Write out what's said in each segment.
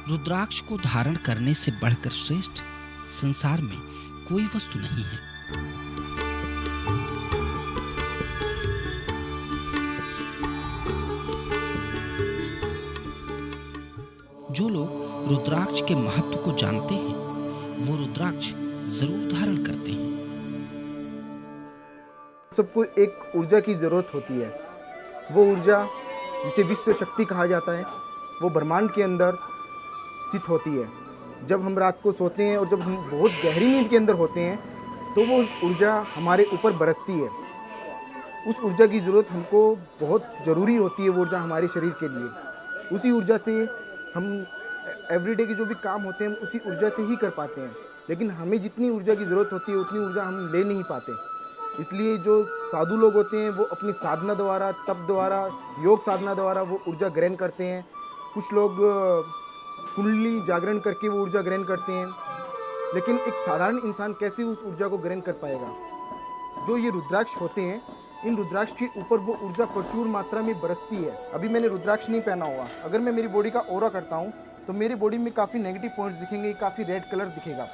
रुद्राक्ष को धारण करने से बढ़कर श्रेष्ठ संसार में कोई वस्तु नहीं है। जो लोग रुद्राक्ष के महत्व को जानते हैं वो रुद्राक्ष जरूर धारण करते हैं। सबको एक ऊर्जा की जरूरत होती है। वो ऊर्जा जिसे विश्व शक्ति कहा जाता है वो ब्रह्मांड के अंदर स्थित होती है। जब हम रात को सोते हैं और जब हम बहुत गहरी नींद के अंदर होते हैं तो वो ऊर्जा हमारे ऊपर बरसती है। उस ऊर्जा की ज़रूरत हमको बहुत ज़रूरी होती है, वो ऊर्जा हमारे शरीर के लिए। उसी ऊर्जा से हम एवरीडे के जो भी काम होते हैं हम उसी ऊर्जा से ही कर पाते हैं, लेकिन हमें जितनी ऊर्जा की ज़रूरत होती है उतनी ऊर्जा हम ले नहीं पाते। इसलिए जो साधु लोग होते हैं वो अपनी साधना द्वारा, तप द्वारा, योग साधना द्वारा वो ऊर्जा ग्रहण करते हैं। कुछ लोग कुंडली जागरण करके वो ऊर्जा ग्रहण करते हैं, लेकिन एक साधारण इंसान कैसे उस ऊर्जा को ग्रहण कर पाएगा? जो ये रुद्राक्ष होते हैं, इन रुद्राक्ष के ऊपर वो ऊर्जा प्रचुर मात्रा में बरसती है। अभी मैंने रुद्राक्ष नहीं पहना हुआ, अगर मैं मेरी बॉडी का ऑरा करता हूँ तो मेरी बॉडी में काफ़ी नेगेटिव पॉइंट्स दिखेंगे, काफ़ी रेड कलर दिखेगा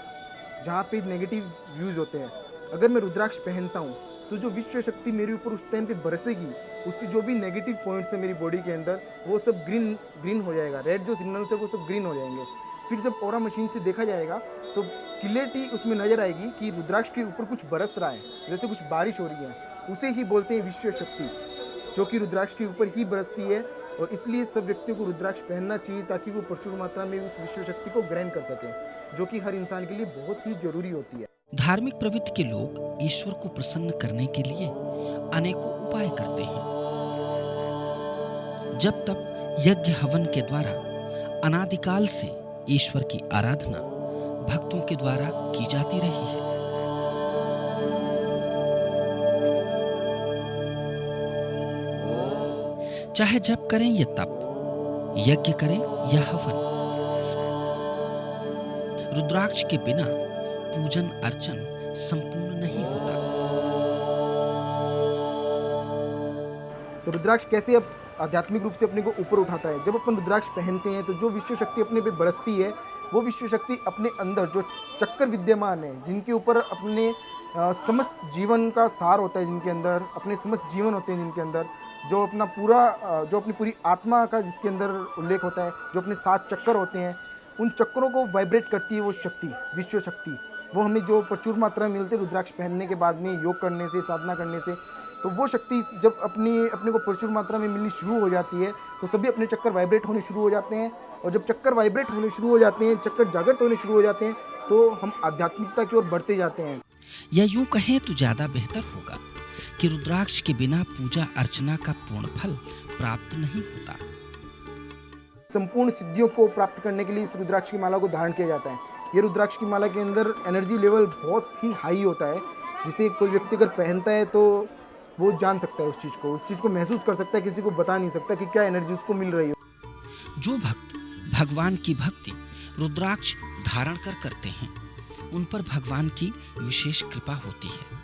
जहाँ पे नेगेटिव व्यूज़ होते हैं। अगर मैं रुद्राक्ष पहनता हूँ तो जो विश्व शक्ति मेरे ऊपर उस टाइम पे बरसेगी, उसकी जो भी नेगेटिव पॉइंट्स है मेरी बॉडी के अंदर वो सब ग्रीन हो जाएगा। रेड जो सिग्नल्स है वो सब ग्रीन हो जाएंगे। फिर जब ऑरा मशीन से देखा जाएगा तो क्लियरिटी उसमें नज़र आएगी कि रुद्राक्ष के ऊपर कुछ बरस रहा है, जैसे कुछ बारिश हो रही है। उसे ही बोलते हैं विश्व शक्ति, जो कि रुद्राक्ष के ऊपर ही बरसती है। और इसलिए सब व्यक्तियों को रुद्राक्ष पहनना चाहिए ताकि वो प्रचुर मात्रा में उस विश्व शक्ति को ग्रहण कर सकें, जो कि हर इंसान के लिए बहुत ही जरूरी होती है। धार्मिक प्रवृत्ति के लोग ईश्वर को प्रसन्न करने के लिए अनेकों उपाय करते हैं। जब तप यज्ञ हवन के द्वारा अनादिकाल से ईश्वर की आराधना भक्तों के द्वारा की जाती रही है। चाहे जप करें या तप, यज्ञ करें या हवन, रुद्राक्ष के बिना पूजन अर्चन संपूर्ण नहीं होता। तो रुद्राक्ष कैसे अब आध्यात्मिक रूप से अपने को ऊपर उठाता है? जब अपन रुद्राक्ष पहनते हैं तो जो विश्व शक्ति अपने पे बरसती है, वो विश्व शक्ति अपने अंदर जो चक्कर विद्यमान है, जिनके ऊपर अपने समस्त जीवन का सार होता है, जिनके अंदर अपने समस्त जीवन होते हैं, जिनके अंदर जो अपना पूरा जो अपनी पूरी आत्मा का जिसके अंदर उल्लेख होता है, जो अपने 7 चक्कर होते हैं, उन चक्करों को वाइब्रेट करती है वो शक्ति, विश्व शक्ति। वो हमें जो प्रचुर मात्रा में मिलती है रुद्राक्ष पहनने के बाद में, योग करने से, साधना करने से, तो वो शक्ति जब अपने को प्रचुर मात्रा में मिलनी शुरू हो जाती है तो सभी अपने चक्कर वाइब्रेट होने शुरू हो जाते हैं। और जब चक्कर वाइब्रेट होने शुरू हो जाते हैं, चक्कर जागृत होने शुरू हो जाते हैं, तो हम आध्यात्मिकता की ओर बढ़ते जाते हैं। या यूं कहें तो ज्यादा बेहतर होगा कि रुद्राक्ष के बिना पूजा अर्चना का पूर्ण फल प्राप्त नहीं होता। संपूर्ण सिद्धियों को प्राप्त करने के लिए इस रुद्राक्ष की माला को धारण किया जाता है। ये रुद्राक्ष की माला के अंदर एनर्जी लेवल बहुत ही हाई होता है, जिसे कोई व्यक्ति अगर पहनता है तो वो जान सकता है उस चीज़ को महसूस कर सकता है, किसी को बता नहीं सकता कि क्या एनर्जी उसको मिल रही है। जो भक्त भगवान की भक्ति रुद्राक्ष धारण कर करते हैं, उन पर भगवान की विशेष कृपा होती है।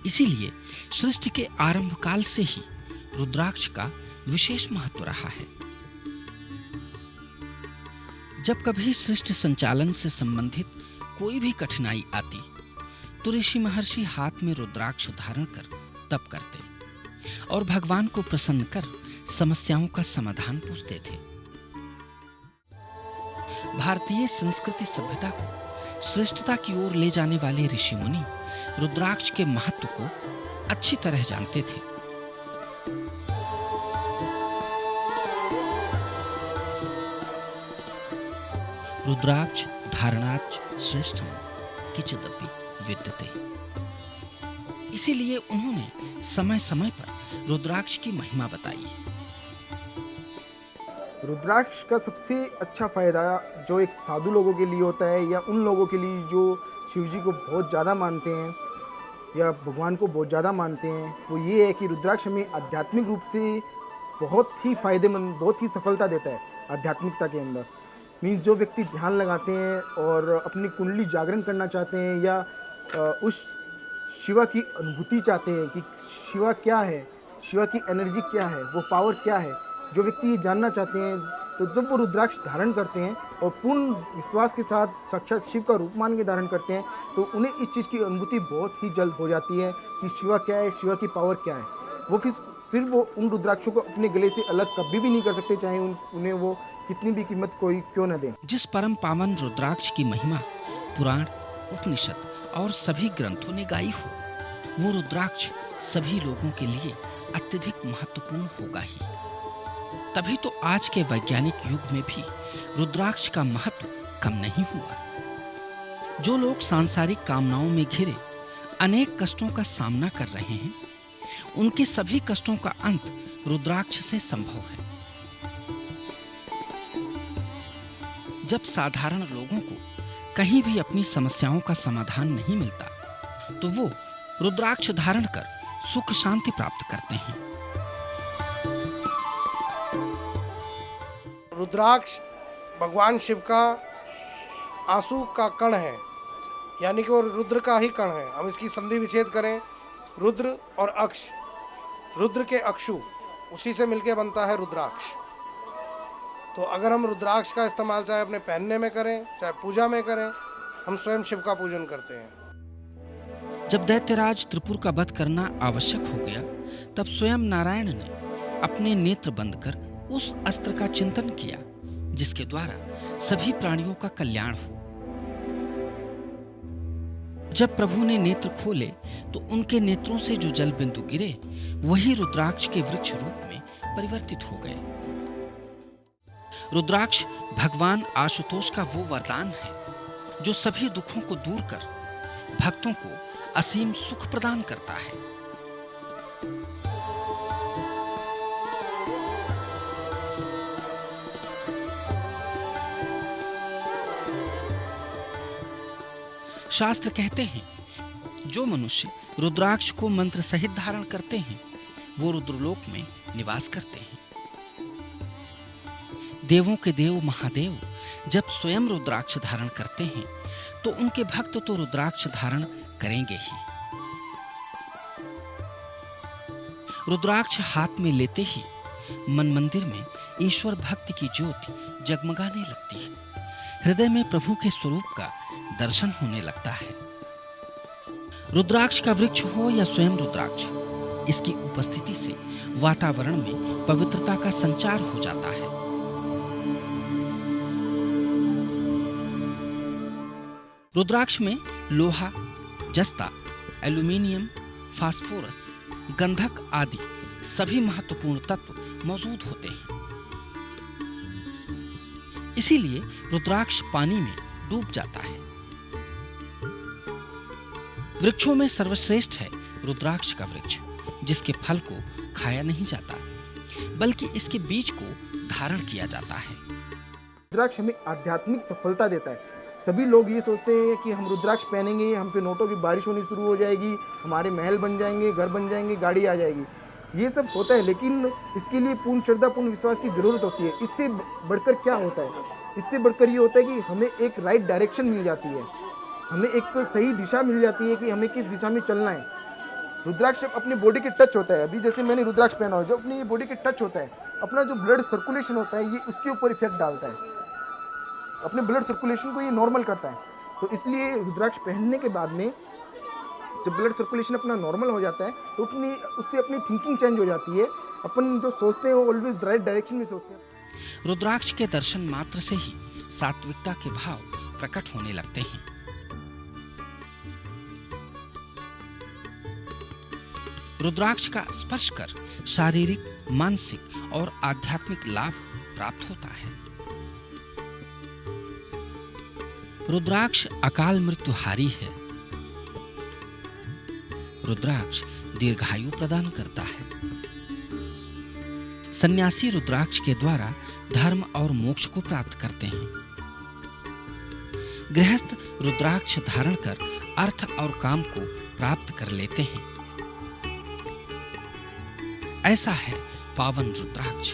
इसीलिए सृष्टि के आरंभ काल से ही रुद्राक्ष का विशेष महत्व रहा है। जब कभी सृष्टि संचालन से संबंधित कोई भी कठिनाई आती तो ऋषि महर्षि हाथ में रुद्राक्ष धारण कर तप करते और भगवान को प्रसन्न कर समस्याओं का समाधान पूछते थे। भारतीय संस्कृति सभ्यता को श्रेष्ठता की ओर ले जाने वाले ऋषि मुनि रुद्राक्ष के महत्व को अच्छी तरह जानते थे। रुद्राक्ष धारणाच श्रेष्ठम किंचिदपि विद्यते। इसीलिए उन्होंने समय समय पर रुद्राक्ष की महिमा बताई। रुद्राक्ष का सबसे अच्छा फायदा जो एक साधु लोगों के लिए होता है, या उन लोगों के लिए जो शिव जी को बहुत ज़्यादा मानते हैं या भगवान को बहुत ज़्यादा मानते हैं, वो ये है कि रुद्राक्ष हमें आध्यात्मिक रूप से बहुत ही फायदेमंद, बहुत ही सफलता देता है आध्यात्मिकता के अंदर। मीन्स जो व्यक्ति ध्यान लगाते हैं और अपनी कुंडली जागरण करना चाहते हैं या उस शिवा की अनुभूति चाहते हैं कि शिवा क्या है, शिवा की एनर्जी क्या है, वो पावर क्या है, जो व्यक्ति ये जानना चाहते हैं, तो तो जब वो रुद्राक्ष धारण करते हैं और पूर्ण विश्वास के साथ साक्षात शिव का रूप मान के धारण करते हैं, तो उन्हें इस चीज़ की अनुभूति बहुत ही जल्द हो जाती है कि शिवा क्या है, शिवा की पावर क्या है। वो फिर वो उन रुद्राक्षों को अपने गले से अलग कभी भी नहीं कर सकते, चाहे उन्हें वो कितनी भी कीमत कोई क्यों न दे। जिस परम पावन रुद्राक्ष की महिमा पुराण, उपनिषद और सभी ग्रंथों ने गाई हो, वो रुद्राक्ष सभी लोगों के लिए अत्यधिक महत्वपूर्ण होगा ही। तभी तो आज के वैज्ञानिक युग में भी रुद्राक्ष का महत्व कम नहीं हुआ। जो लोग सांसारिक कामनाओं में घिरे अनेक कष्टों का सामना कर रहे हैं, उनके सभी कष्टों का अंत रुद्राक्ष से संभव है। जब साधारण लोगों को कहीं भी अपनी समस्याओं का समाधान नहीं मिलता, तो वो रुद्राक्ष धारण कर सुख शांति प्राप्त करते हैं। रुद्राक्ष भगवान शिव का आंसू का कण है, यानी कि वो रुद्र का ही कण है। हम इसकी संधि विच्छेद करें, रुद्र और अक्ष, रुद्र के अक्षु, उसी से मिलके बनता है रुद्राक्ष। तो अगर हम रुद्राक्ष का इस्तेमाल चाहे अपने पहनने में करें, चाहे पूजा में करें, हम स्वयं शिव का पूजन करते हैं। जब दैत्यराज त्रिपुर का वध करना आवश्यक हो गया, तब स्वयं नारायण ने अपने नेत्र बंद कर उस अस्त्र का चिंतन किया जिसके द्वारा सभी प्राणियों का कल्याण हो। जब प्रभु ने नेत्र खोले तो उनके नेत्रों से जो जल बिंदु गिरे, वही रुद्राक्ष के वृक्ष रूप में परिवर्तित हो गए। रुद्राक्ष भगवान आशुतोष का वो वरदान है जो सभी दुखों को दूर कर भक्तों को असीम सुख प्रदान करता है। शास्त्र कहते हैं, जो मनुष्य रुद्राक्ष को मंत्र सहित धारण करते हैं, वो रुद्रलोक में निवास करते हैं। देवों के देव महादेव जब स्वयं रुद्राक्ष धारण करते हैं, तो उनके भक्त तो रुद्राक्ष धारण करेंगे ही। रुद्राक्ष हाथ में लेते ही मन मंदिर में ईश्वर भक्ति की ज्योति जगमगाने लगती है। हृदय में प्रभु के स्वरूप का दर्शन होने लगता है। रुद्राक्ष का वृक्ष हो या स्वयं रुद्राक्ष, इसकी उपस्थिति से वातावरण में पवित्रता का संचार हो जाता है। रुद्राक्ष में लोहा, जस्ता, एल्यूमिनियम, फास्फोरस, गंधक आदि सभी महत्वपूर्ण तत्व मौजूद होते हैं। इसीलिए रुद्राक्ष पानी में डूब जाता है। वृक्षों में सर्वश्रेष्ठ है रुद्राक्ष का वृक्ष, जिसके फल को खाया नहीं जाता, बल्कि इसके बीज को धारण किया जाता है। रुद्राक्ष हमें आध्यात्मिक सफलता देता है। सभी लोग ये सोचते हैं कि हम रुद्राक्ष पहनेंगे, हम पे नोटों की बारिश होनी शुरू हो जाएगी, हमारे महल बन जाएंगे, घर बन जाएंगे, गाड़ी आ जाएगी। ये सब होता है, लेकिन इसके लिए पूर्ण श्रद्धा, पूर्ण विश्वास की जरूरत होती है। इससे बढ़कर क्या होता है? इससे बढ़कर ये होता है कि हमें एक राइट डायरेक्शन मिल जाती है, हमें एक सही दिशा मिल जाती है कि हमें किस दिशा में चलना है। रुद्राक्ष अपनी बॉडी के टच होता है। अभी जैसे मैंने रुद्राक्ष पहना हो, जब अपनी ये बॉडी के टच होता है, अपना जो ब्लड सर्कुलेशन होता है, ये उसके ऊपर इफेक्ट डालता है, अपने ब्लड सर्कुलेशन को ये नॉर्मल करता है। तो इसलिए रुद्राक्ष पहनने के बाद में जब ब्लड सर्कुलेशन अपना नॉर्मल हो जाता है, तो उससे अपनी थिंकिंग चेंज हो जाती है। अपन जो सोचते हैं वो ऑलवेज राइट डायरेक्शन में सोचते हैं। रुद्राक्ष के दर्शन मात्र से ही सात्विकता के भाव प्रकट होने लगते हैं। रुद्राक्ष का स्पर्श कर शारीरिक, मानसिक और आध्यात्मिक लाभ प्राप्त होता है। रुद्राक्ष अकाल मृत्युहारी है। रुद्राक्ष दीर्घायु प्रदान करता है। सन्यासी रुद्राक्ष के द्वारा धर्म और मोक्ष को प्राप्त करते हैं। गृहस्थ रुद्राक्ष धारण कर अर्थ और काम को प्राप्त कर लेते हैं। ऐसा है पावन रुद्राक्ष।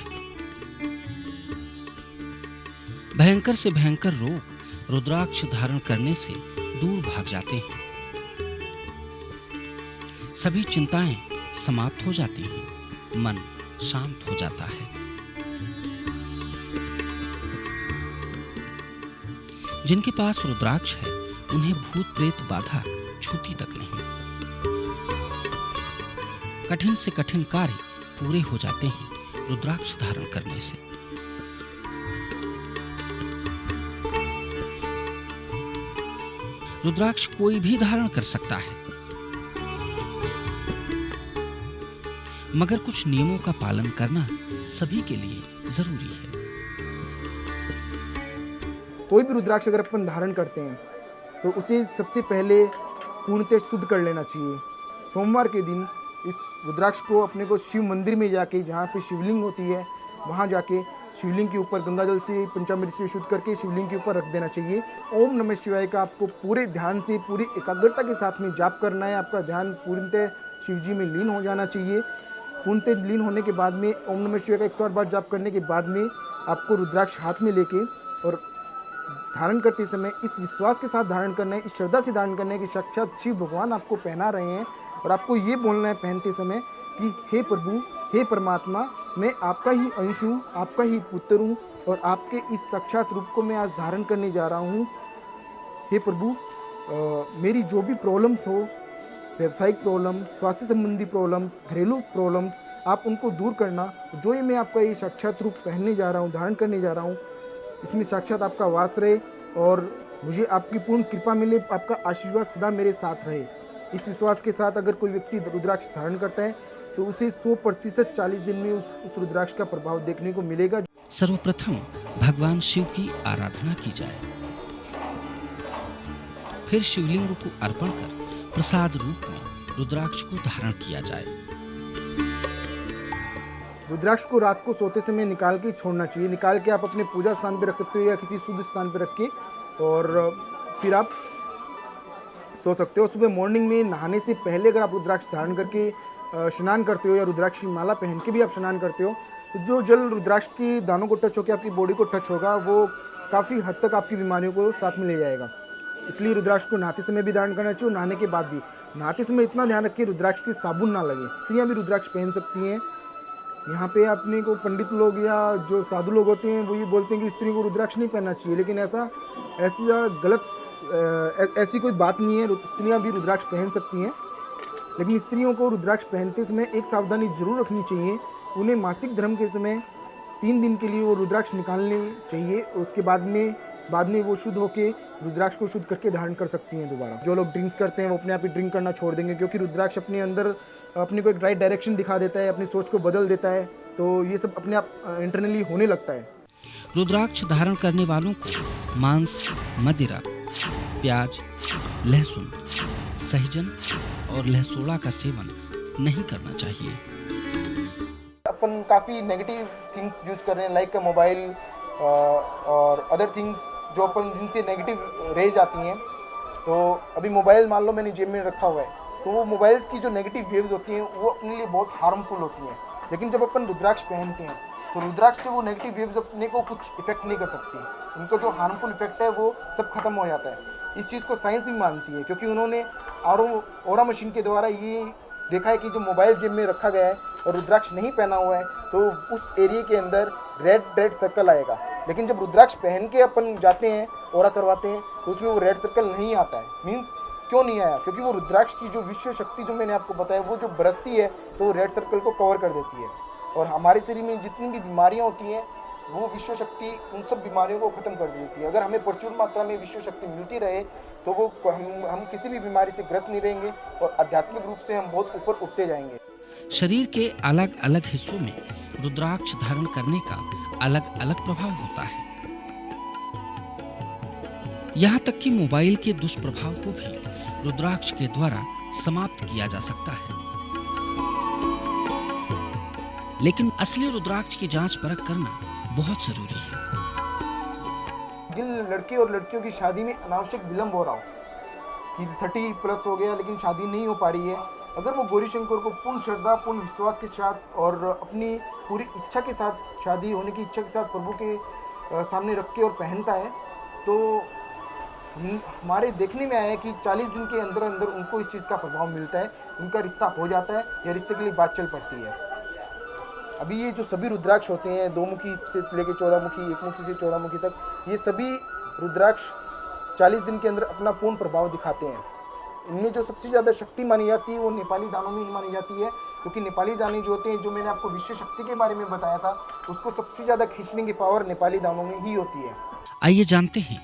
भयंकर से भयंकर रोग रुद्राक्ष धारण करने से दूर भाग जाते हैं। सभी चिंताएं समाप्त हो जाती हैं, मन शांत हो जाता है। जिनके पास रुद्राक्ष है उन्हें भूत प्रेत बाधा छूती तक नहीं। कठिन से कठिन कार्य पूरे हो जाते हैं रुद्राक्ष धारण करने से। रुद्राक्ष कोई भी धारण कर सकता है, मगर कुछ नियमों का पालन करना सभी के लिए जरूरी है। कोई भी रुद्राक्ष अगर अपन धारण करते हैं तो उसे सबसे पहले पूर्णतः शुद्ध कर लेना चाहिए। सोमवार के दिन इस रुद्राक्ष को अपने को शिव मंदिर में जाके, जहाँ पे शिवलिंग होती है, वहाँ जाके शिवलिंग के ऊपर गंगा जल से पंचामृत से शुद्ध करके शिवलिंग के ऊपर रख देना चाहिए। ओम नमः शिवाय का आपको पूरे ध्यान से, पूरी एकाग्रता के साथ में जाप करना है। आपका ध्यान पूर्णतः शिव जी में लीन हो जाना चाहिए। पूर्णतः लीन होने के बाद में ओम नमः शिवाय का 108 बार जाप करने के बाद में आपको रुद्राक्ष हाथ में लेके और धारण करते समय इस विश्वास के साथ धारण करना है, इस श्रद्धा से धारण करना है कि साक्षात शिव भगवान आपको पहना रहे हैं। और आपको ये बोलना है पहनते समय कि हे प्रभु, हे परमात्मा, मैं आपका ही अंश हूँ, आपका ही पुत्र हूँ और आपके इस साक्षात रूप को मैं आज धारण करने जा रहा हूँ। हे प्रभु, मेरी जो भी प्रॉब्लम्स हो, व्यावसायिक प्रॉब्लम, स्वास्थ्य संबंधी प्रॉब्लम्स, घरेलू प्रॉब्लम्स, आप उनको दूर करना। जो ये मैं आपका ये साक्षात रूप पहनने जा रहा हूँ, धारण करने जा रहा हूँ, इसमें साक्षात आपका वास रहे और मुझे आपकी पूर्ण कृपा मिले, आपका आशीर्वाद सदा मेरे साथ रहे। इस विश्वास के साथ अगर कोई व्यक्ति रुद्राक्ष धारण करता है तो उसे 100% 40 दिन में उस रुद्राक्ष का प्रभाव देखने को मिलेगा। सर्वप्रथम भगवान शिव की आराधना की जाए, फिर शिवलिंग को अर्पण कर प्रसाद रूप में रुद्राक्ष को धारण किया जाए। रुद्राक्ष को रात को सोते समय निकाल के छोड़ना चाहिए। निकाल के आप अपने पूजा स्थान पर रख सकते हो या किसी शुद्ध स्थान पर रख के और फिर आप सो सकते हो। सुबह मॉर्निंग में नहाने से पहले अगर आप रुद्राक्ष धारण करके स्नान करते हो या रुद्राक्ष की माला पहन के भी आप स्नान करते हो तो जो जल रुद्राक्ष की दानों को टच होकर आपकी बॉडी को टच होगा वो काफ़ी हद तक आपकी बीमारियों को साथ में ले जाएगा। इसलिए रुद्राक्ष को नहाते समय भी धारण करना चाहिए और नहाने के बाद भी। नहाते समय इतना ध्यान रखिए रुद्राक्ष की साबुन ना लगे। स्त्रियाँ भी रुद्राक्ष पहन सकती हैं। यहाँ पे अपने को पंडित लोग या जो साधु लोग होते हैं वो ये बोलते हैं कि स्त्री को रुद्राक्ष नहीं पहनना चाहिए, लेकिन ऐसी कोई बात नहीं है। स्त्रियाँ भी रुद्राक्ष पहन सकती हैं, लेकिन स्त्रियों को रुद्राक्ष पहनते समय एक सावधानी जरूर रखनी चाहिए। उन्हें मासिक धर्म के समय 3 दिन के लिए वो रुद्राक्ष निकालने चाहिए। उसके बाद में वो शुद्ध होकर रुद्राक्ष को शुद्ध करके धारण कर सकती हैं दोबारा। जो लोग ड्रिंक्स करते हैं वो अपने आप ही ड्रिंक करना छोड़ देंगे, क्योंकि रुद्राक्ष अपने अंदर अपने को एक राइट डायरेक्शन दिखा देता है, अपनी सोच को बदल देता है। तो ये सब अपने आप इंटरनली होने लगता है। रुद्राक्ष धारण करने वालों को मांस, मदिरा, प्याज, लहसुन, सहजन और लहसुड़ा का सेवन नहीं करना चाहिए। अपन काफ़ी नेगेटिव थिंग्स यूज कर रहे हैं, लाइक मोबाइल और अदर थिंग्स जो अपन जिनसे नेगेटिव रेज आती हैं। तो अभी मोबाइल मान लो मैंने जेब में रखा हुआ है, तो वो मोबाइल की जो नेगेटिव वेव्स होती हैं वो अपने लिए बहुत हार्मफुल होती हैं। लेकिन जब अपन रुद्राक्ष पहनते हैं तो रुद्राक्ष से वो नेगेटिव वेव्स अपने को कुछ इफेक्ट नहीं कर सकती। उनका जो हार्मफुल इफेक्ट है वो सब खत्म हो जाता है। इस चीज़ को साइंस भी मानती है, क्योंकि उन्होंने ऑरा मशीन के द्वारा ये देखा है कि जो मोबाइल जेब में रखा गया है और रुद्राक्ष नहीं पहना हुआ है तो उस एरिया के अंदर रेड सर्कल आएगा। लेकिन जब रुद्राक्ष पहन के अपन जाते हैं, ऑरा करवाते हैं, तो उसमें वो रेड सर्कल नहीं आता है। मीन्स क्यों नहीं आया? क्योंकि वो रुद्राक्ष की जो विश्व शक्ति जो मैंने आपको बताया वो जो बरसती है तो वो रेड सर्कल को कवर कर देती है। और हमारे शरीर में जितनी भी बीमारियाँ होती हैं वो विश्व शक्ति उन सब बीमारियों को ख़त्म कर देती है। अगर हमें प्रचुर मात्रा में विश्व शक्ति मिलती रहे तो वो हम किसी भी बीमारी से ग्रस्त नहीं रहेंगे और आध्यात्मिक रूप से हम बहुत ऊपर उठते जाएंगे। शरीर के अलग अलग हिस्सों में रुद्राक्ष धारण करने का अलग अलग प्रभाव होता है। यहाँ तक कि मोबाइल के दुष्प्रभाव को भी रुद्राक्ष के द्वारा समाप्त किया जा सकता है। लेकिन असली रुद्राक्ष की जांच परख करना बहुत जरूरी है। जिन लड़के और लड़कियों की शादी में अनावश्यक विलंब हो रहा हो कि 30+ हो गया लेकिन शादी नहीं हो पा रही है, अगर वो गौरी शंकर को पूर्ण श्रद्धा, पूर्ण विश्वास के साथ और अपनी पूरी इच्छा के साथ, शादी होने की इच्छा के साथ प्रभु के सामने रख के और पहनता है, तो हमारे देखने में आया है कि 40 दिन के अंदर अंदर उनको इस चीज़ का प्रभाव मिलता है, उनका रिश्ता हो जाता है या रिश्ते के लिए बात चल पड़ती है। अभी ये जो सभी रुद्राक्ष होते हैं, 2 मुखी से लेकर 14 मुखी, 1 मुखी से 14 मुखी तक, ये सभी रुद्राक्ष 40 दिन के अंदर अपना पूर्ण प्रभाव दिखाते हैं। इनमें जो सबसे ज़्यादा शक्ति मानी जाती है वो नेपाली दानों में ही मानी जाती है, क्योंकि नेपाली दाने जो होते हैं, जो मैंने आपको विश्व शक्ति के बारे में बताया था, उसको सबसे ज़्यादा खींचने की पावर नेपाली दानों में ही होती है। आइए जानते हैं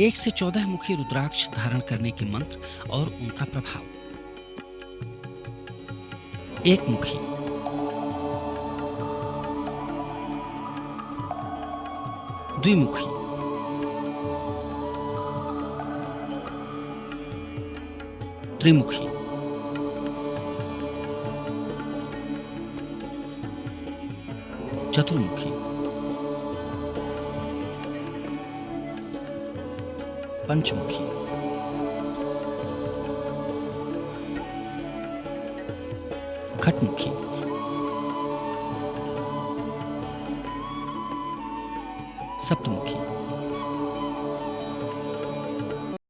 1 से 14 मुखी रुद्राक्ष धारण करने के मंत्र और उनका प्रभाव। 1 मुखी, द्विमुखी, त्रिमुखी, चतुर्मुखी, पंचमुखी, खटमुखी, सप्तमुखी।